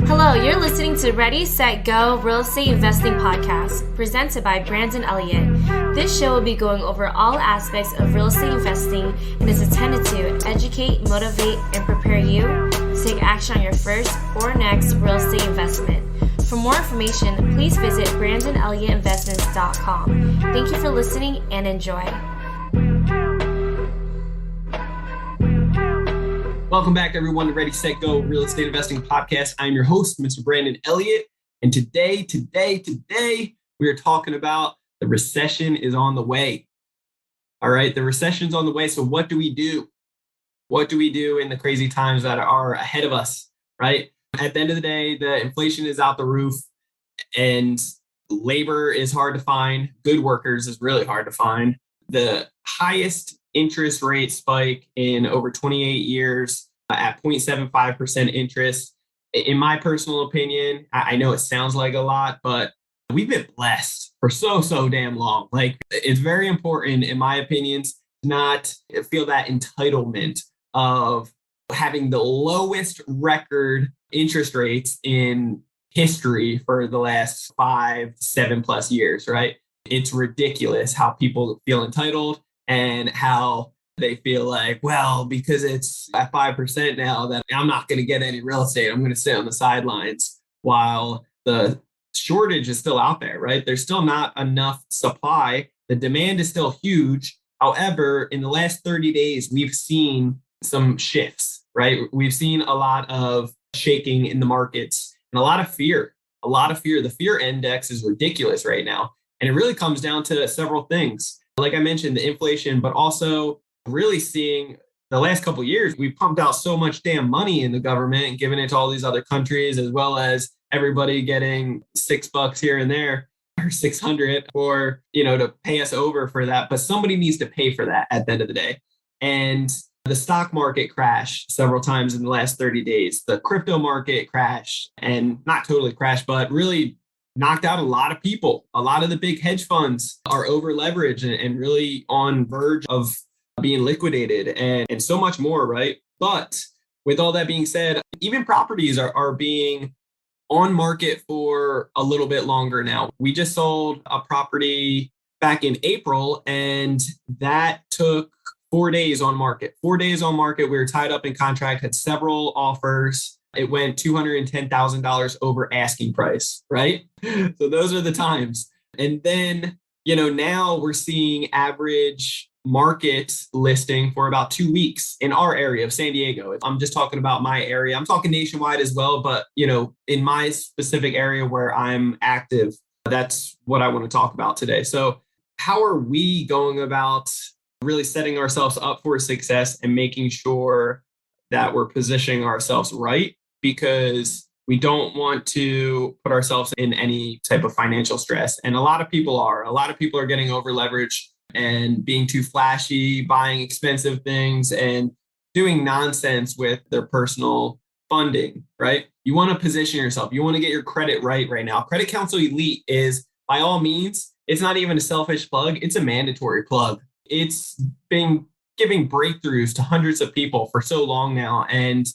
Hello, you're listening to Ready, Set, Go Real Estate Investing Podcast, presented by Brandon Elliott. This show will be going over all aspects of real estate investing and is intended to educate, motivate, and prepare you to take action on your first or next real estate investment. For more information, please visit BrandonElliottInvestments.com. Thank you for listening and enjoy. Welcome back, everyone, to Ready, Set, Go Real Estate Investing Podcast. I'm your host, Mr. Brandon Elliott. And today, we are talking about the recession is on the way. All right, the recession's on the way. So what do we do? What do we do in the crazy times that are ahead of us, right? At the end of the day, the inflation is out the roof and labor is hard to find. Good workers is really hard to find. The highest interest rate spike in over 28 years at 0.75% interest. In my personal opinion, I know it sounds like a lot, but we've been blessed for so damn long. Like, it's very important, in my opinion, to not feel that entitlement of having the lowest record interest rates in history for the last 5, 7+ years, right? It's ridiculous how people feel entitled and how they feel like, well, because it's at 5% now, that I'm not going to get any real estate. I'm going to sit on the sidelines, while the shortage is still out there, right? There's still not enough supply. The demand is still huge. However, in the last 30 days, we've seen some shifts, right? We've seen a lot of shaking in the markets and a lot of fear. The fear index is ridiculous right now. And it really comes down to several things. Like I mentioned, the inflation, but also really seeing the last couple of years, we've pumped out so much damn money in the government and given it to all these other countries, as well as everybody getting $6 here and there, or 600, or, to pay us over for that. But somebody needs to pay for that at the end of the day. And the stock market crashed several times in the last 30 days. The crypto market crashed, and not totally crashed, but really knocked out a lot of people. A lot of the big hedge funds are over leveraged and really on verge of being liquidated, and so much more, right? But with all that being said, even properties are being on market for a little bit longer now. We just sold a property back in April, and that took 4 days on market. 4 days on market. We were tied up in contract, had several offers. It went $210,000 over asking price, right? So those are the times. And then, now we're seeing average market listing for about 2 weeks in our area of San Diego. I'm just talking about my area. I'm talking nationwide as well, but, in my specific area where I'm active, that's what I want to talk about today. So how are we going about really setting ourselves up for success and making sure that we're positioning ourselves right? Because we don't want to put ourselves in any type of financial stress. And a lot of people are. A lot of people are getting over leveraged and being too flashy, buying expensive things and doing nonsense with their personal funding, right? You want to position yourself. You want to get your credit right now. Credit Counsel Elite is, by all means, it's not even a selfish plug. It's a mandatory plug. It's been giving breakthroughs to hundreds of people for so long now. And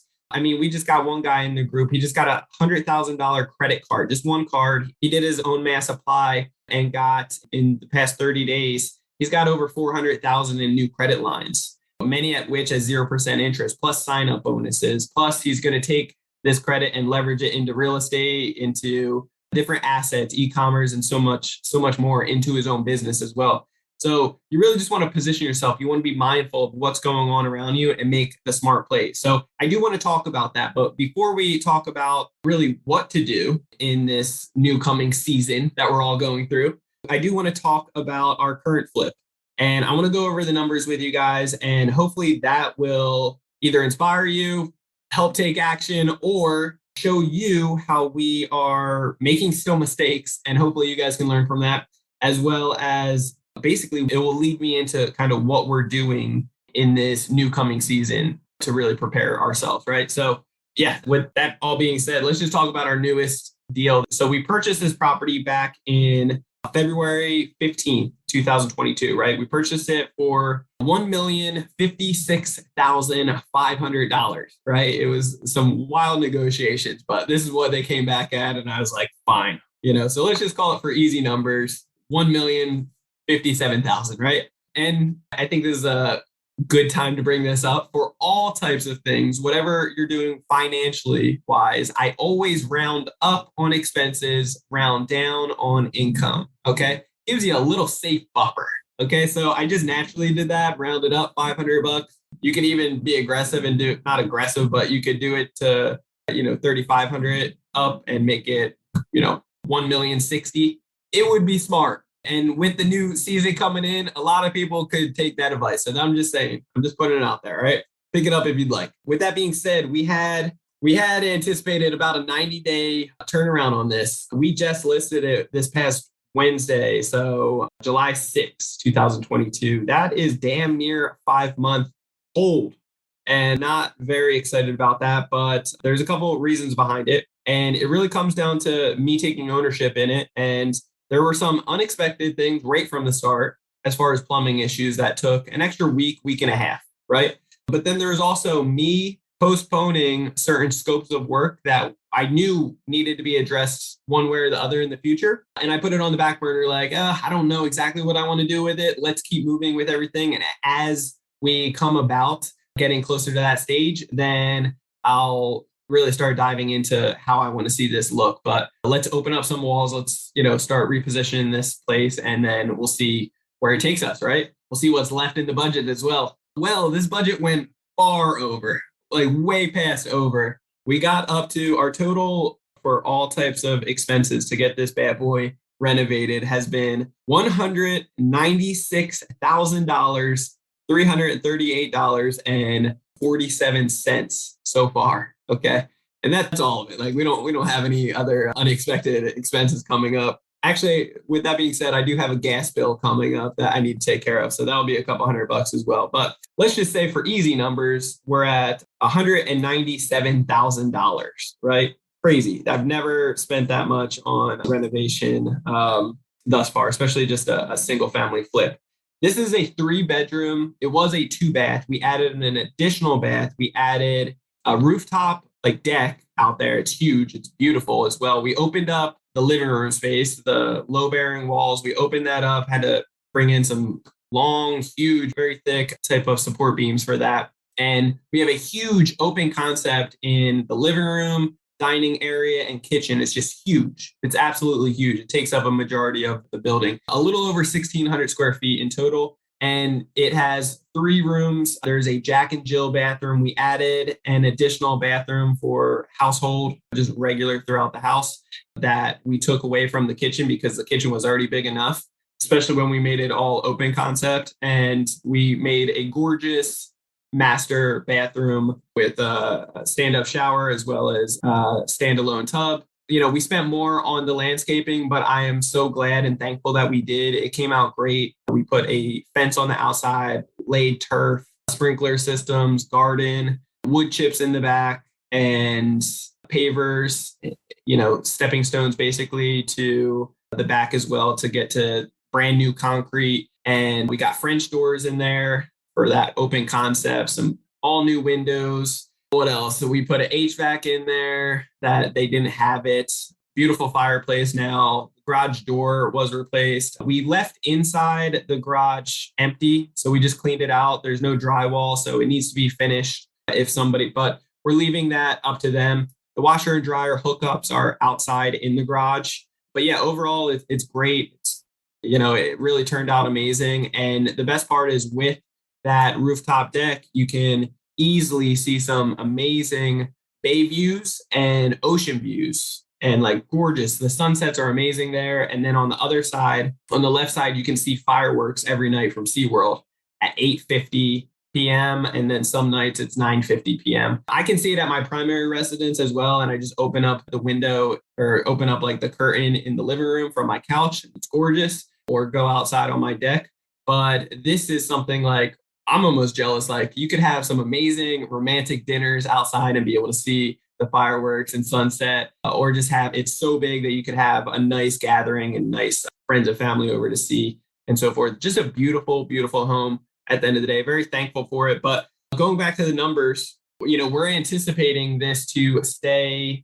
we just got one guy in the group. He just got a $100,000 credit card, just one card. He did his own mass apply and got, in the past 30 days, he's got over $400,000 in new credit lines, many at which has 0% interest, plus sign-up bonuses. Plus, he's going to take this credit and leverage it into real estate, into different assets, e-commerce, and so much more into his own business as well. So you really just want to position yourself. You want to be mindful of what's going on around you and make the smart plays. So I do want to talk about that. But before we talk about really what to do in this new coming season that we're all going through, I do want to talk about our current flip. And I want to go over the numbers with you guys. And hopefully that will either inspire you, help take action, or show you how we are making still mistakes. And hopefully you guys can learn from that, as well as basically it will lead me into kind of what we're doing in this new coming season to really prepare ourselves, right? So yeah, with that all being said, let's just talk about our newest deal. So we purchased this property back in February 15th, 2022, right? We purchased it for $1,056,500, right? It was some wild negotiations, but this is what they came back at. And I was like, fine, so let's just call it for easy numbers, 1,057,000, right? And I think this is a good time to bring this up for all types of things, whatever you're doing financially wise. I always round up on expenses, round down on income. Okay. Gives you a little safe buffer. Okay. So I just naturally did that, rounded up $500. You can even be aggressive and do not aggressive, but you could do it to, 3,500 up and make it, 1,060,000. It would be smart. And with the new season coming in, a lot of people could take that advice. And I'm just saying, I'm just putting it out there, right? Pick it up if you'd like. With that being said, we had anticipated about a 90-day turnaround on this. We just listed it this past Wednesday, so July 6th, 2022. That is damn near a 5-month hold. And not very excited about that, but there's a couple of reasons behind it. And it really comes down to me taking ownership in it. And there were some unexpected things right from the start, as far as plumbing issues that took an extra week and a half, right? But then there was also me postponing certain scopes of work that I knew needed to be addressed one way or the other in the future. And I put it on the back burner, like, I don't know exactly what I want to do with it. Let's keep moving with everything. And as we come about getting closer to that stage, then I'll really start diving into how I want to see this look. But let's open up some walls. Let's, start repositioning this place, and then we'll see where it takes us, right? We'll see what's left in the budget as well. Well, this budget went far over, like way past over. We got up to our total for all types of expenses to get this bad boy renovated has been $196,000, $338.47 so far. Okay. And that's all of it. Like we don't have any other unexpected expenses coming up. Actually, with that being said, I do have a gas bill coming up that I need to take care of. So that'll be a couple $100 as well. But let's just say for easy numbers, we're at $197,000, right? Crazy. I've never spent that much on renovation thus far, especially just a single family flip. This is a 3-bedroom. It was a 2-bath. We added an additional bath. We added a rooftop deck out there. It's huge. It's beautiful as well. We opened up the living room space, the low bearing walls. We opened that up, had to bring in some long, huge, very thick type of support beams for that. And we have a huge open concept in the living room, dining area, and kitchen. It's just huge. It's absolutely huge. It takes up a majority of the building, a little over 1,600 square feet in total. And it has 3 rooms. There's a Jack and Jill bathroom. We added an additional bathroom for household, just regular throughout the house, that we took away from the kitchen because the kitchen was already big enough, especially when we made it all open concept. And we made a gorgeous master bathroom with a stand-up shower as well as a standalone tub. We spent more on the landscaping, but I am so glad and thankful that we did. It came out great. We put a fence on the outside, laid turf, sprinkler systems, garden, wood chips in the back, and pavers, stepping stones basically to the back as well to get to brand new concrete. And we got French doors in there for that open concept, some all new windows. What else? So we put an HVAC in there that they didn't have it. Beautiful fireplace now. Garage door was replaced. We left inside the garage empty. So we just cleaned it out. There's no drywall. So it needs to be finished but we're leaving that up to them. The washer and dryer hookups are outside in the garage. But yeah, overall, it's great. It really turned out amazing. And the best part is with that rooftop deck, you can easily see some amazing bay views and ocean views and gorgeous. The sunsets are amazing there. And then on the other side, on the left side, you can see fireworks every night from SeaWorld at 8:50 p.m. And then some nights it's 9:50 p.m. I can see it at my primary residence as well. And I just open up the window or open up the curtain in the living room from my couch. It's gorgeous. Or go outside on my deck. But this is something I'm almost jealous. You could have some amazing romantic dinners outside and be able to see the fireworks and sunset, or just it's so big that you could have a nice gathering and nice friends and family over to see and so forth. Just a beautiful, beautiful home at the end of the day. Very thankful for it. But going back to the numbers, we're anticipating this to stay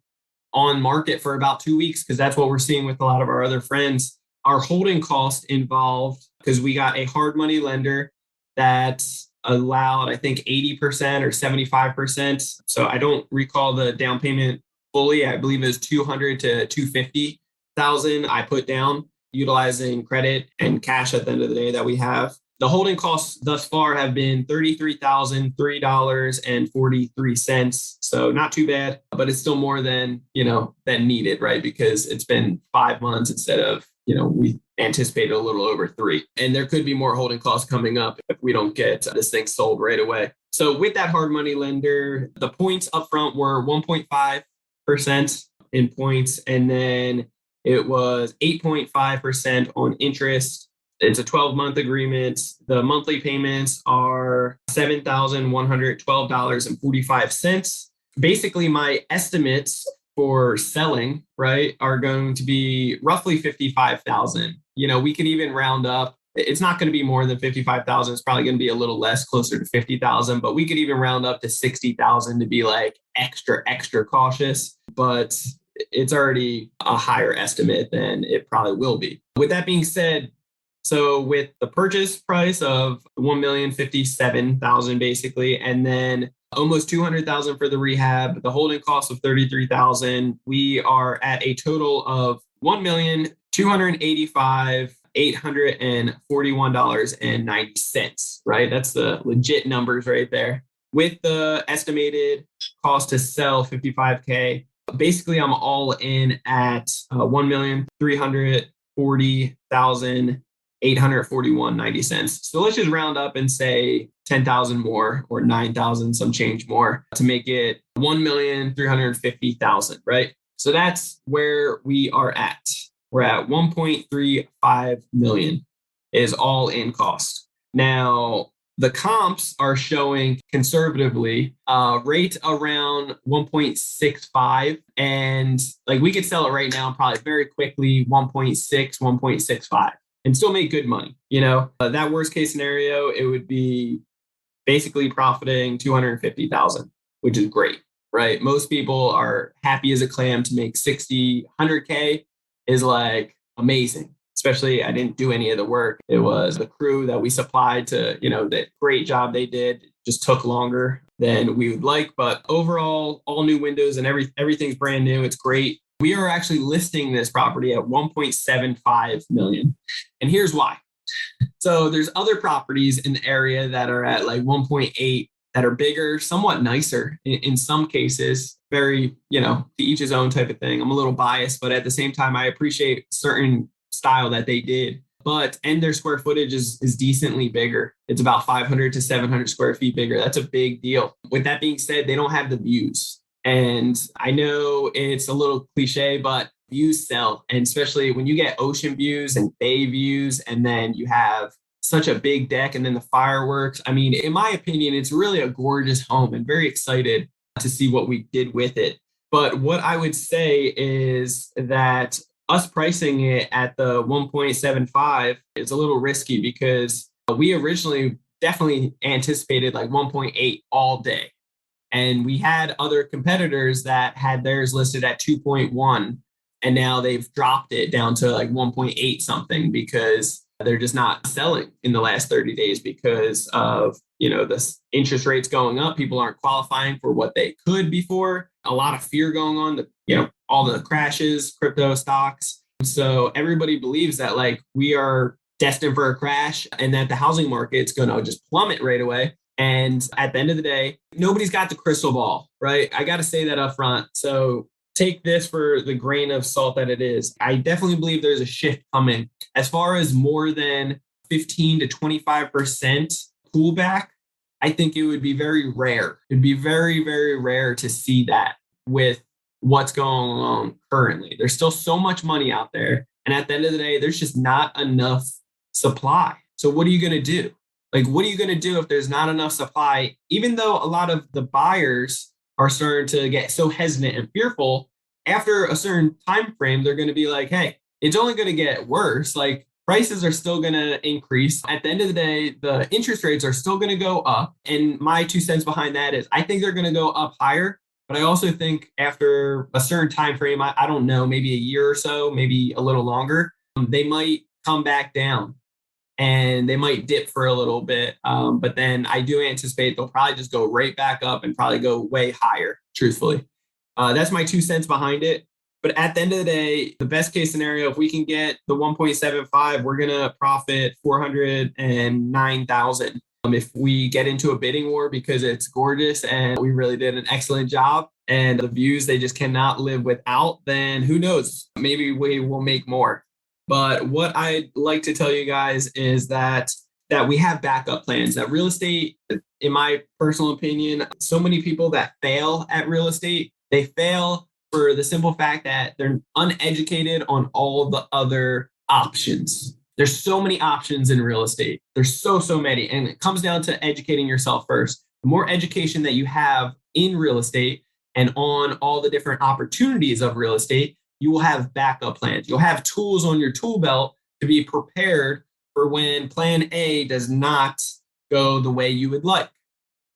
on market for about 2 weeks because that's what we're seeing with a lot of our other friends. Our holding cost involved, because we got a hard money lender that allowed, I think, 80% or 75%. So I don't recall the down payment fully. I believe it was 200 to 250,000 I put down utilizing credit and cash at the end of the day that we have. The holding costs thus far have been $33,003.43. So not too bad, but it's still more than needed, right? Because it's been 5 months instead of, we anticipated a little over 3. And there could be more holding costs coming up if we don't get this thing sold right away. So with that hard money lender, the points up front were 1.5% in points, and then it was 8.5% on interest. It's a 12-month agreement. The monthly payments are $7,112.45. Basically, my estimates for selling, right, are going to be roughly 55,000. We could even round up. It's not going to be more than 55,000. It's probably going to be a little less, closer to 50,000, but we could even round up to 60,000 to be like extra cautious. But it's already a higher estimate than it probably will be. With that being said, so with the purchase price of $1,057,000 basically, and then almost $200,000 for the rehab, the holding cost of $33,000, we are at a total of $1,285,841.90, right? That's the legit numbers right there. With the estimated cost to sell 55K, basically I'm all in at $1,340,841.90. So let's just round up and say 10,000 more or 9,000, some change more to make it 1,350,000, right? So that's where we are at. We're at 1.35 million is all in cost. Now, the comps are showing conservatively rate around 1.65, and like we could sell it right now probably very quickly 1.6, 1.65 and still make good money. That worst case scenario, it would be basically profiting 250,000, which is great, right? Most people are happy as a clam to make 60, 100K is like amazing. Especially, I didn't do any of the work. It was the crew that we supplied to, the great job they did. Just took longer than we would like. But overall, all new windows and everything's brand new. It's great. We are actually listing this property at 1.75 million. And here's why. So there's other properties in the area that are at like 1.8 that are bigger, somewhat nicer in some cases. Very, to each his own type of thing. I'm a little biased, but at the same time, I appreciate certain style that they did, and their square footage is decently bigger. It's about 500 to 700 square feet bigger. That's a big deal. With that being said, they don't have the views. And I know it's a little cliche, but views sell. And especially when you get ocean views and bay views, and then you have such a big deck and then the fireworks. I mean, in my opinion, it's really a gorgeous home and very excited to see what we did with it. But what I would say is that us pricing it at the 1.75 is a little risky because we originally definitely anticipated like 1.8 all day. And we had other competitors that had theirs listed at 2.1. And now they've dropped it down to like 1.8 something because they're just not selling in the last 30 days because of, the interest rates going up. People aren't qualifying for what they could before. A lot of fear going on, all the crashes, crypto stocks. So everybody believes that like we are destined for a crash and that the housing market's going to just plummet right away. And at the end of the day, nobody's got the crystal ball, right? I got to say that up front. So take this for the grain of salt that it is. I definitely believe there's a shift coming. As far as more than 15 to 25% pullback, I think it would be very rare. It'd be very, very rare to see that with what's going on currently. There's still so much money out there. And at the end of the day, there's just not enough supply. So what are you going to do? Like, what are you going to do if there's not enough supply? Even though a lot of the buyers are starting to get so hesitant and fearful, after a certain time frame, they're going to be like, hey, it's only going to get worse. Like prices are still going to increase. At the end of the day, the interest rates are still going to go up. And my 2 cents behind that is I think they're going to go up higher. But I also think after a certain time frame, I don't know, maybe a year or so, maybe a little longer, they might come back down and they might dip for a little bit. But then I do anticipate they'll probably just go right back up and probably go way higher, truthfully. That's my 2 cents behind it. But at the end of the day, the best case scenario, if we can get the 1.75, we're going to profit 409,000. If we get into a bidding war because it's gorgeous and we really did an excellent job and the views they just cannot live without, then who knows? Maybe we will make more. But what I'd like to tell you guys is that we have backup plans. That real estate, in my personal opinion, so many people that fail at real estate, they fail for the simple fact that they're uneducated on all the other options. There's so many options in real estate. There's so many. And it comes down to educating yourself first. The more education that you have in real estate and on all the different opportunities of real estate, you will have backup plans. You'll have tools on your tool belt to be prepared for when plan A does not go the way you would like,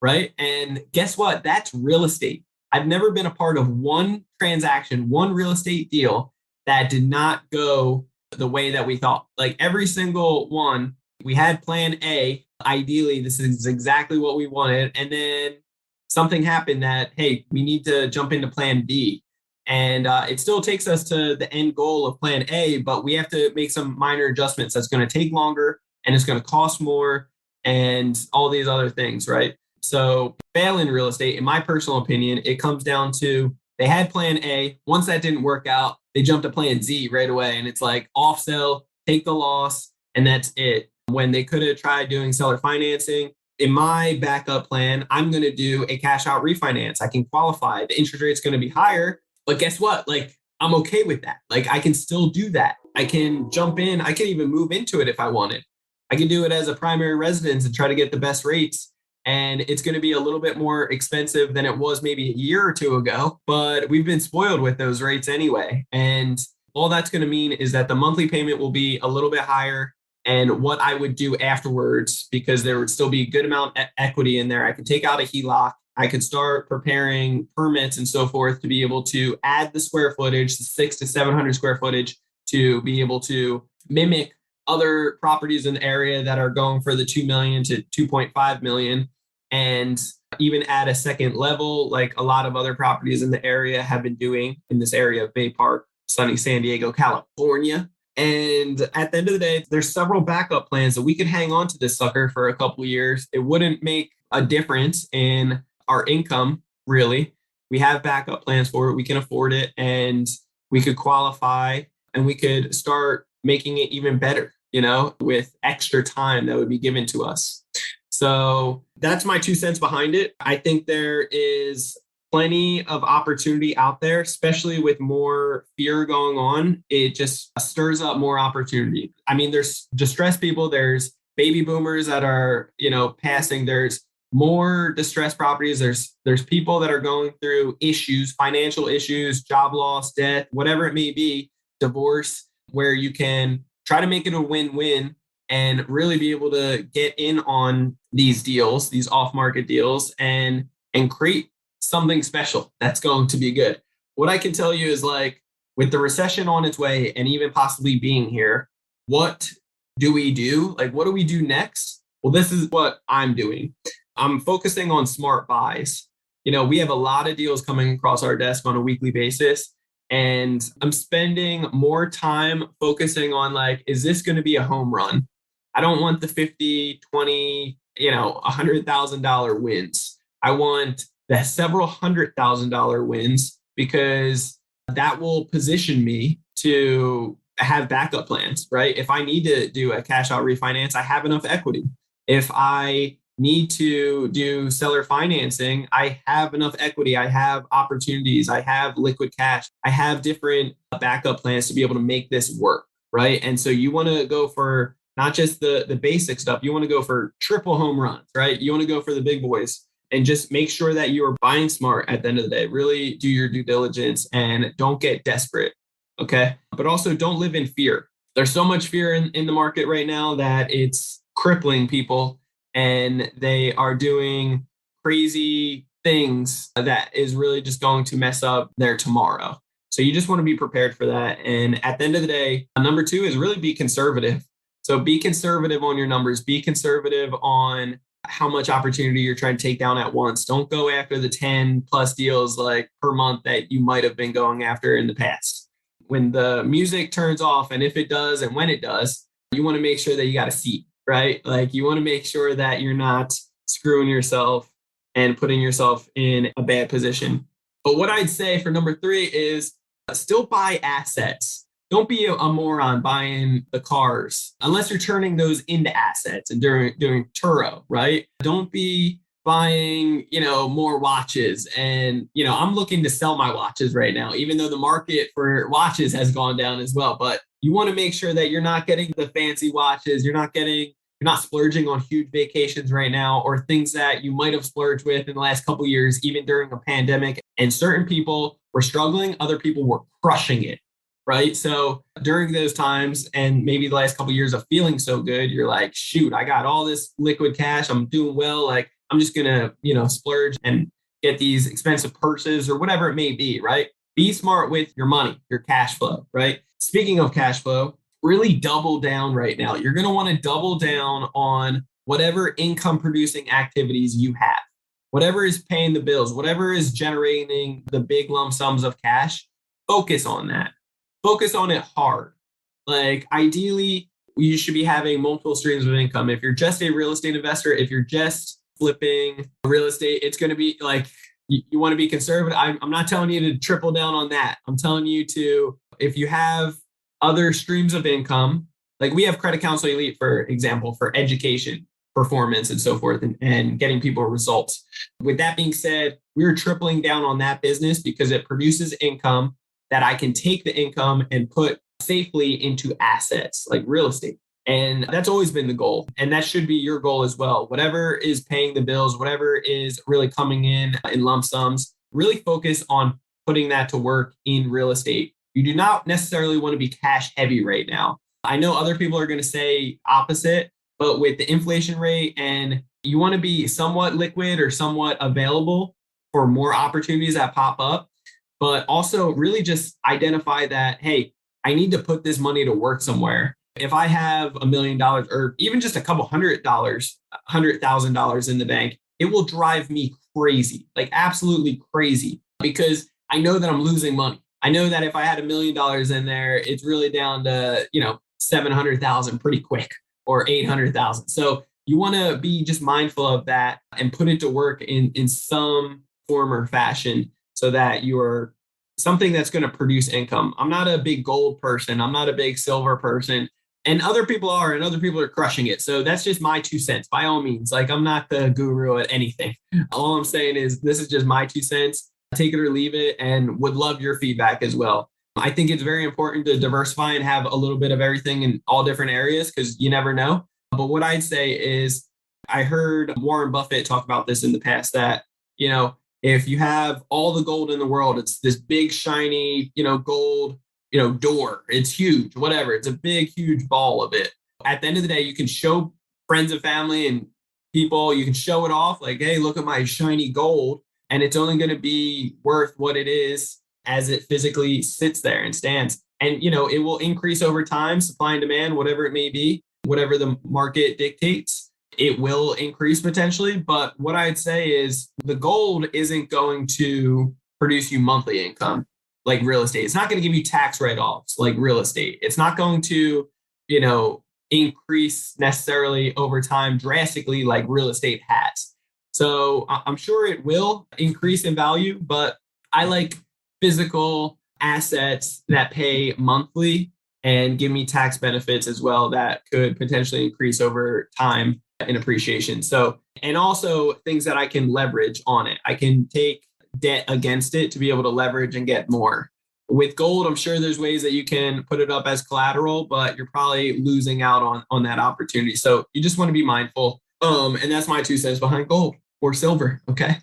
right? And guess what? That's real estate. I've never been a part of one transaction, one real estate deal that did not go the way that we thought. Like every single one, we had plan A. Ideally, this is exactly what we wanted. And then something happened that, hey, we need to jump into plan B. And it still takes us to the end goal of plan A, but we have to make some minor adjustments. That's going to take longer and it's going to cost more and all these other things, right? So fail in real estate, in my personal opinion, it comes down to they had plan A. Once that didn't work out, they jumped to plan Z right away. And it's like off sell, take the loss, and that's it. When they could have tried doing seller financing, in my backup plan, I'm going to do a cash out refinance. I can qualify. The interest rate's going to be higher, but guess what? Like I'm okay with that. Like I can still do that. I can jump in. I can even move into it if I wanted. I can do it as a primary residence and try to get the best rates. And it's going to be a little bit more expensive than it was maybe a year or two ago, but we've been spoiled with those rates anyway. And all that's going to mean is that the monthly payment will be a little bit higher. And what I would do afterwards, because there would still be a good amount of equity in there, I could take out a HELOC. I could start preparing permits and so forth to be able to add the square footage, the 600 to 700 square footage, to be able to mimic other properties in the area that are going for the 2 million to 2.5 million, and even add a second level like a lot of other properties in the area have been doing in this area of Bay Park, sunny San Diego, California. And at the end of the day, there's several backup plans that we could hang on to this sucker for a couple of years. It wouldn't make a difference in our income, really. We have backup plans for it. We can afford it and we could qualify and we could start making it even better, with extra time that would be given to us. So that's my 2 cents behind it. I think there is plenty of opportunity out there, especially with more fear going on. It just stirs up more opportunity. I mean, there's distressed people, there's baby boomers that are, passing, there's more distressed properties. There's people that are going through issues, financial issues, job loss, death, whatever it may be, divorce, where you can try to make it a win-win and really be able to get in on these deals, these off-market deals, and create something special that's going to be good. What I can tell you is, like, with the recession on its way and even possibly being here, what do we do? Like, what do we do next? Well, this is what I'm doing. I'm focusing on smart buys. We have a lot of deals coming across our desk on a weekly basis. And I'm spending more time focusing on, like, is this going to be a home run? I don't want the 50, 20, $100,000 wins. I want the several $100,000 wins, because that will position me to have backup plans, right? If I need to do a cash out refinance, I have enough equity. If I need to do seller financing, I have enough equity. I have opportunities. I have liquid cash. I have different backup plans to be able to make this work, right? And so you want to go for not just the basic stuff. You want to go for triple home runs, right? You want to go for the big boys, and just make sure that you are buying smart at the end of the day. Really do your due diligence and don't get desperate, okay? but also don't live in fear. There's so much fear in the market right now that it's crippling people, and they are doing crazy things that is really just going to mess up their tomorrow. So you just want to be prepared for that. And at the end of the day, number two is really be conservative. So be conservative on your numbers, be conservative on how much opportunity you're trying to take down at once. Don't go after the 10 plus deals like per month that you might have been going after in the past. When the music turns off, and if it does, and when it does, you want to make sure that you got a seat, right? Like you want to make sure that you're not screwing yourself and putting yourself in a bad position. But what I'd say for number three is still buy assets. Don't be a moron buying the cars unless you're turning those into assets and doing Turo, right? Don't be buying, more watches. And, I'm looking to sell my watches right now, even though the market for watches has gone down as well. But you want to make sure that you're not getting the fancy watches. You're not splurging on huge vacations right now, or things that you might have splurged with in the last couple of years, even during a pandemic. And certain people were struggling, other people were crushing it, right? So during those times, and maybe the last couple of years of feeling so good, you're like, shoot, I got all this liquid cash. I'm doing well. Like I'm just going to, splurge and get these expensive purses or whatever it may be, right? Be smart with your money, your cash flow, right? Speaking of cash flow, really double down right now. You're going to want to double down on whatever income producing activities you have, whatever is paying the bills, whatever is generating the big lump sums of cash. Focus on that. Focus on it hard. Like ideally, you should be having multiple streams of income. If you're just a real estate investor, if you're just flipping real estate, it's going to be like, you want to be conservative. I'm not telling you to triple down on that. I'm telling you to, if you have other streams of income, like we have Credit Counsel Elite, for example, for education, performance, and so forth, and getting people results. With that being said, we're tripling down on that business because it produces income that I can take the income and put safely into assets like real estate. And that's always been the goal. And that should be your goal as well. Whatever is paying the bills, whatever is really coming in lump sums, really focus on putting that to work in real estate. You do not necessarily want to be cash heavy right now. I know other people are going to say opposite, but with the inflation rate, and you want to be somewhat liquid or somewhat available for more opportunities that pop up, but also really just identify that, hey, I need to put this money to work somewhere. If I have $1 million or even just a couple $100,000 in the bank, it will drive me crazy, like absolutely crazy, because I know that I'm losing money. I know that if I had $1 million in there, it's really down to, 700,000 pretty quick, or 800,000. So you want to be just mindful of that and put it to work in some form or fashion so that you're something that's going to produce income. I'm not a big gold person. I'm not a big silver person. And other people are, and other people are crushing it. So that's just my 2 cents, by all means. Like I'm not the guru at anything. All I'm saying is this is just my 2 cents. Take it or leave it, and would love your feedback as well. I think it's very important to diversify and have a little bit of everything in all different areas because you never know. But what I'd say is I heard Warren Buffett talk about this in the past that, if you have all the gold in the world, it's this big, shiny, gold, door. It's huge, whatever. It's a big, huge ball of it. At the end of the day, you can show friends and family and people, you can show it off like, hey, look at my shiny gold. And it's only going to be worth what it is as it physically sits there and stands. And, it will increase over time, supply and demand, whatever it may be, whatever the market dictates, it will increase potentially. But what I'd say is the gold isn't going to produce you monthly income like real estate. It's not going to give you tax write-offs like real estate. It's not going to, increase necessarily over time drastically like real estate has. So I'm sure it will increase in value, but I like physical assets that pay monthly and give me tax benefits as well that could potentially increase over time in appreciation. So, and also things that I can leverage on it. I can take debt against it to be able to leverage and get more. With gold, I'm sure there's ways that you can put it up as collateral, but you're probably losing out on that opportunity. So you just want to be mindful. And that's my 2 cents behind gold or silver. Okay.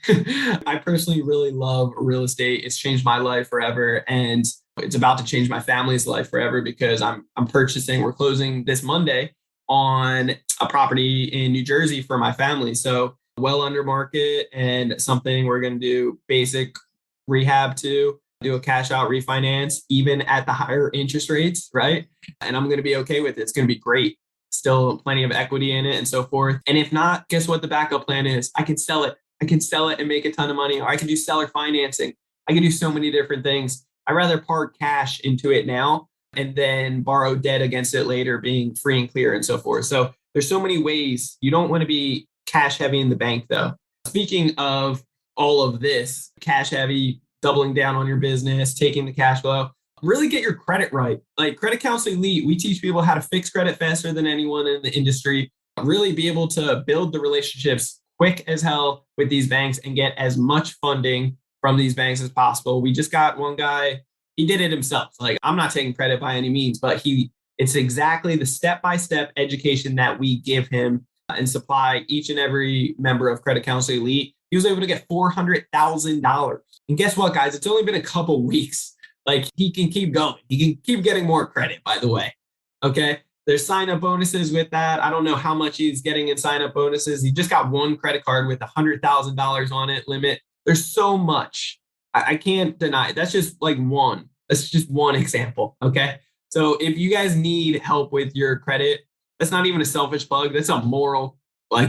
I personally really love real estate. It's changed my life forever. And It's about to change my family's life forever because we're closing this Monday on a property in New Jersey for my family. So well under market and something we're going to do basic rehab to, do a cash out refinance, even at the higher interest rates, right? And I'm going to be okay with it. It's going to be great. Still plenty of equity in it and so forth. And if not, guess what the backup plan is? I can sell it. I can sell it and make a ton of money, or I can do seller financing. I can do so many different things. I'd rather park cash into it now and then borrow debt against it later, being free and clear and so forth. So there's so many ways. You don't want to be cash heavy in the bank though. Speaking of all of this, cash heavy, doubling down on your business, taking the cash flow, really get your credit right. Like Credit Counsel Elite, we teach people how to fix credit faster than anyone in the industry, really be able to build the relationships quick as hell with these banks and get as much funding from these banks as possible. We just got one guy, he did it himself. Like I'm not taking credit by any means, but it's exactly the step-by-step education that we give him and supply each and every member of Credit Counsel Elite. He was able to get $400,000. And guess what, guys? It's only been a couple weeks. Like he can keep going. He can keep getting more credit, by the way. Okay. There's sign-up bonuses with that. I don't know how much he's getting in sign-up bonuses. He just got one credit card with $100,000 on it limit. There's so much. I can't deny it. That's just like one. That's just one example. Okay. So if you guys need help with your credit, that's not even a selfish plug. That's a moral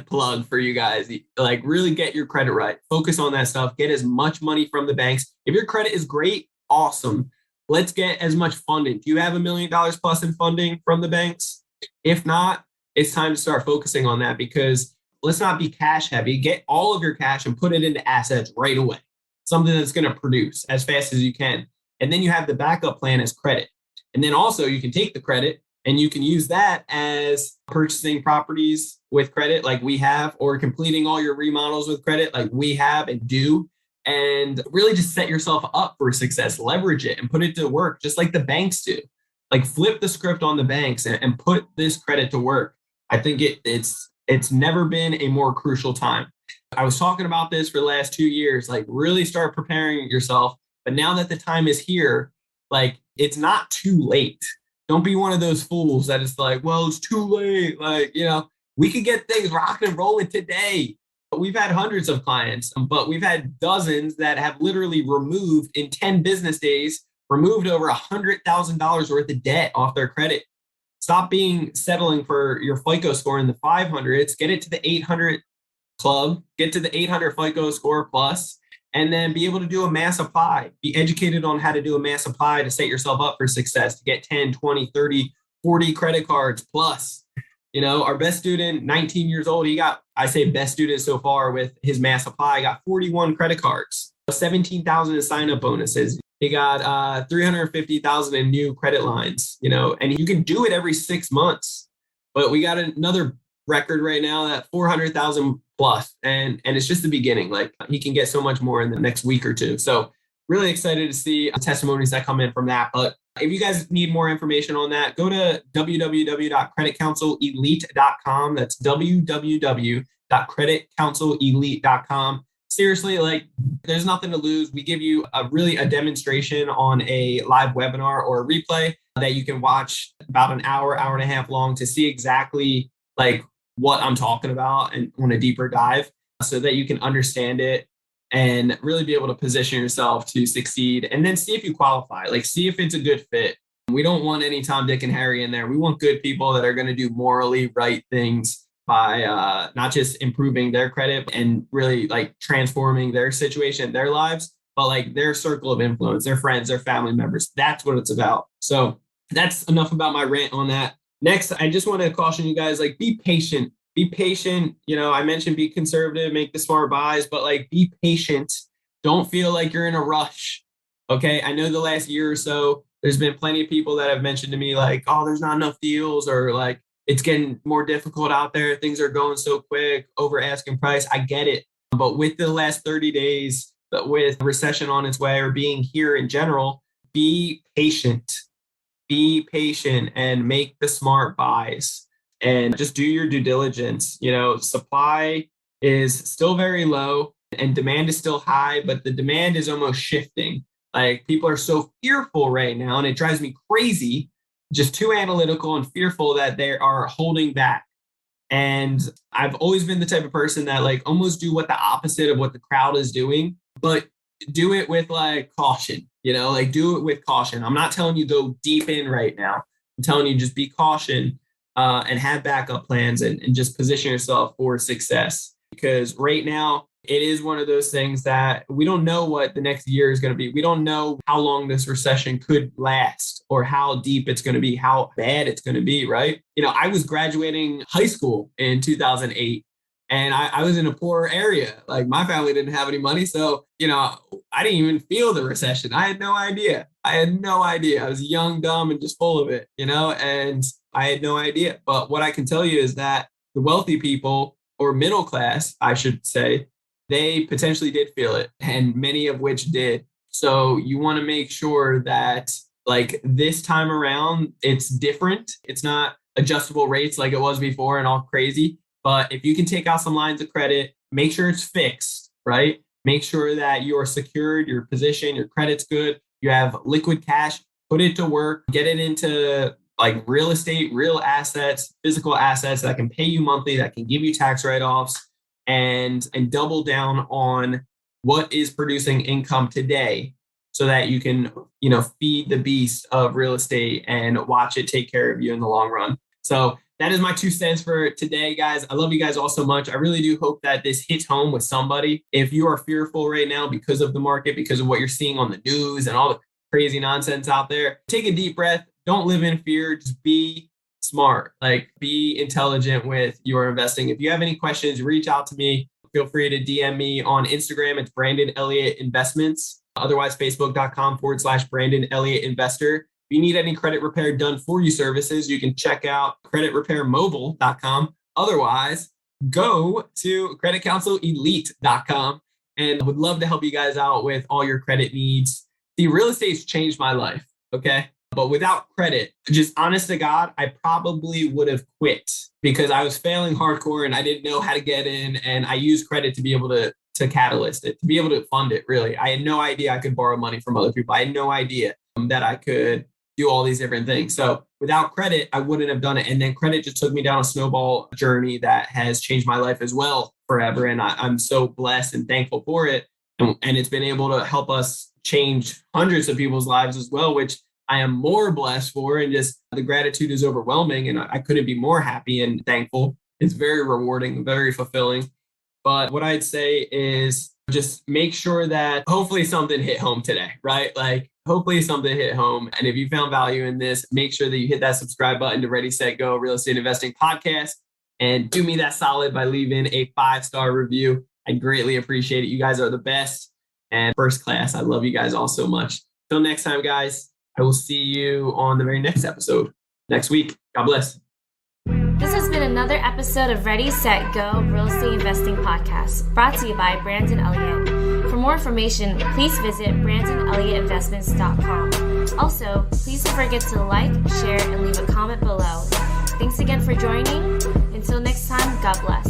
plug for you guys. Like really get your credit right. Focus on that stuff. Get as much money from the banks. If your credit is great, awesome. Let's get as much funding. Do you have $1 million plus in funding from the banks? If not, it's time to start focusing on that because let's not be cash heavy. Get all of your cash and put it into assets right away. Something that's going to produce as fast as you can. And then you have the backup plan as credit. And then also you can take the credit and you can use that as purchasing properties with credit like we have, or completing all your remodels with credit like we have and do. And really just set yourself up for success, leverage it and put it to work just like the banks do. Like flip the script on the banks and put this credit to work. I think it's never been a more crucial time. I was talking about this for the last 2 years, like really start preparing yourself. But now that the time is here, like it's not too late. Don't be one of those fools that is like, well, it's too late. Like, we could get things rocking and rolling today. We've had hundreds of clients, but we've had dozens that have literally removed in 10 business days, removed over $100,000 worth of debt off their credit. Stop settling for your FICO score in the 500s, get it to the 800 club, get to the 800 FICO score plus, and then be able to do a mass apply. Be educated on how to do a mass apply to set yourself up for success, to get 10, 20, 30, 40 credit cards plus. Our best student, 19 years old, I say best student so far with his mass apply, got 41 credit cards, 17,000 in sign-up bonuses. He got 350,000 in new credit lines, and you can do it every 6 months. But we got another record right now at 400,000 plus, and it's just the beginning. Like he can get so much more in the next week or two. So really excited to see testimonies that come in from that. But if you guys need more information on that, go to www.creditcounselelite.com. That's www.creditcounselelite.com. Seriously, there's nothing to lose. We give you a demonstration on a live webinar or a replay that you can watch about an hour and a half long to see exactly what I'm talking about and on a deeper dive so that you can understand it and really be able to position yourself to succeed and then see if you qualify, see if it's a good fit. We don't want any Tom, Dick, and Harry in there. We want good people that are going to do morally right things by not just improving their credit and really transforming their situation, their lives, but their circle of influence, their friends, their family members. That's what it's about. So that's enough about my rant on that. Next, I just want to caution you guys, be patient. Be patient. I mentioned be conservative, make the smart buys, but be patient. Don't feel like you're in a rush. Okay. I know the last year or so, there's been plenty of people that have mentioned to me oh, there's not enough deals, or it's getting more difficult out there. Things are going so quick, over asking price. I get it. But with the last 30 days, with recession on its way or being here in general, be patient. Be patient and make the smart buys. And just do your due diligence. Supply is still very low and demand is still high, but the demand is almost shifting. Like people are so fearful right now, and it drives me crazy, just too analytical and fearful that they are holding back. And I've always been the type of person that like almost do what the opposite of what the crowd is doing, but do it with like caution, like do it with caution. I'm not telling you go deep in right now. I'm telling you just be caution and have backup plans and just position yourself for success. Because right now, it is one of those things that we don't know what the next year is going to be. We don't know how long this recession could last or how deep it's going to be, how bad it's going to be, right? I was graduating high school in 2008 and I was in a poor area. Like my family didn't have any money. So, I didn't even feel the recession. I had no idea. I was young, dumb, and just full of it, and I had no idea. But what I can tell you is that the wealthy people or middle class, I should say, they potentially did feel it, and many of which did. So you want to make sure that like this time around, it's different. It's not adjustable rates like it was before and all crazy. But if you can take out some lines of credit, make sure it's fixed, right? Make sure that you're secured, your position, your credit's good. You have liquid cash, put it to work, get it into like real estate, real assets, physical assets that can pay you monthly, that can give you tax write-offs. And double down on what is producing income today so that you can, feed the beast of real estate and watch it take care of you in the long run. So that is my 2 cents for today, guys. I love you guys all so much. I really do hope that this hits home with somebody. If you are fearful right now because of the market, because of what you're seeing on the news and all the crazy nonsense out there, take a deep breath. Don't live in fear. Just be smart, like be intelligent with your investing. If you have any questions, reach out to me. Feel free to DM me on Instagram. It's Brandon Elliott Investments. Otherwise, Facebook.com/Brandon Elliott Investor. If you need any credit repair done for you services, you can check out creditrepairmobile.com. Otherwise, go to creditcounselelite.com. And I would love to help you guys out with all your credit needs. See, real estate's changed my life. Okay. But without credit, just honest to God, I probably would have quit because I was failing hardcore and I didn't know how to get in. And I used credit to be able to catalyst it, to be able to fund it, really. I had no idea I could borrow money from other people. I had no idea that I could do all these different things. So without credit, I wouldn't have done it. And then credit just took me down a snowball journey that has changed my life as well forever. And I'm so blessed and thankful for it. And it's been able to help us change hundreds of people's lives as well, which I am more blessed for, and just the gratitude is overwhelming, and I couldn't be more happy and thankful. It's very rewarding, very fulfilling. But what I'd say is just make sure that hopefully something hit home today, right? Like hopefully something hit home. And if you found value in this, make sure that you hit that subscribe button to Ready, Set, Go Real Estate Investing Podcast, and do me that solid by leaving a 5-star review. I greatly appreciate it. You guys are the best and first class. I love you guys all so much. Till next time, guys. I will see you on the very next episode next week. God bless. This has been another episode of Ready, Set, Go Real Estate Investing Podcast, brought to you by Brandon Elliott. For more information, please visit BrandonElliottInvestments.com. Also, please don't forget to like, share, and leave a comment below. Thanks again for joining. Until next time, God bless.